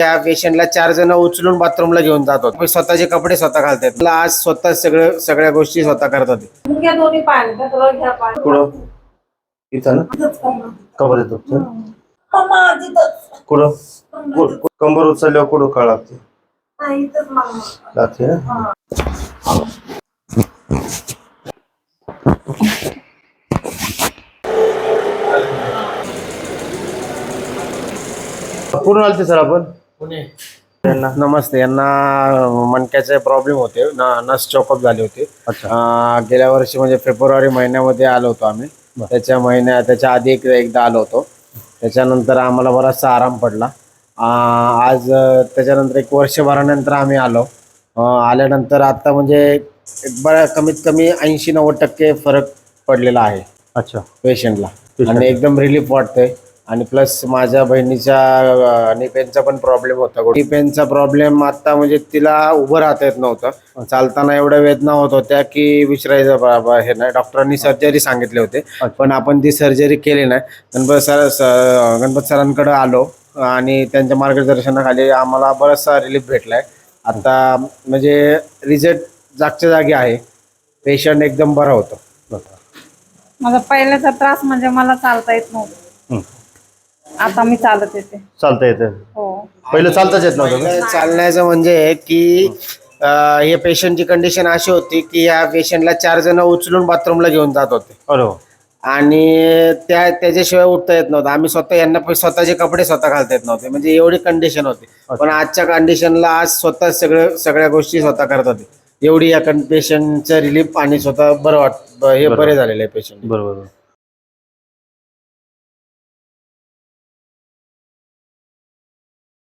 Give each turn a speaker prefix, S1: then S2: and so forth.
S1: त्या पेशंटला 4 जण उचलून बाथरूमला घेऊन जात होते. स्वतःचे कपडे स्वतः घालतात. मला आज स्वतः सगळ्या गोष्टी स्वतः करत होते.
S2: दोन्ही पाणी
S3: कुठं इथं ना कबर येतो कुठं कंबर उचलल्यावर कुठं काळ लागते ना. पूर्ण आलते सर आपण
S1: पुणे. नमस्ते. यांना मणक्याचे प्रॉब्लेम होते, नस चॉकअप झाले होते. गेल्या वर्षी म्हणजे फेब्रुवारी महिन्यामध्ये आलो होतो आम्ही. त्याच्या आधी एकदा आलो होतो. त्याच्यानंतर आम्हाला बराचसा आराम पडला. आज त्याच्यानंतर 1 वर्षभरानंतर आम्ही आलो. आल्यानंतर आता म्हणजे कमीत कमी 80-90% फरक पडलेला आहे.
S3: अच्छा
S1: पेशंटला आणि एकदम रिलीफ वाटतंय. आणि प्लस माझ्या बहिणीच्या नी पेनचा पण प्रॉब्लेम होता. नी पेनचा प्रॉब्लेम आता म्हणजे तिला उभं राहता येत नव्हतं. चालताना एवढ्या वेदना होत होत्या की विचारायचं हे नाही. डॉक्टरांनी सर्जरी सांगितले होते, पण आपण ती सर्जरी केली नाही. गणपत सरांकडे आलो आणि त्यांच्या मार्गदर्शनाखाली आम्हाला बराचसा रिलीफ भेटलाय. आता म्हणजे रिझल्ट जागच्या जागी आहे. पेशंट एकदम बरा होतो.
S2: माझा पहिल्याचा त्रास म्हणजे मला चालता येत नव्हतं. आता मी चालत येते.
S3: चालता येते.
S2: हो,
S3: पहिलं चालताच येत नव्हतं.
S1: चालण्याचं म्हणजे की हे पेशंटची कंडिशन अशी होती की या पेशंटला 4 जण उचलून बाथरूमला घेऊन जात होते.
S3: बरोबर.
S1: आणि त्याच्याशिवाय उठता येत नव्हतं. आम्ही स्वतः यांना स्वतःचे कपडे स्वतः घालता येत नव्हते. म्हणजे एवढी कंडिशन होती. पण आजच्या कंडिशनला आज स्वतः सगळ्या गोष्टी स्वतः करत होते. एवढी या पेशंटचं रिलीफ आणि स्वतः बरं बरे झालेलं आहे पेशंट.
S3: बरोबर.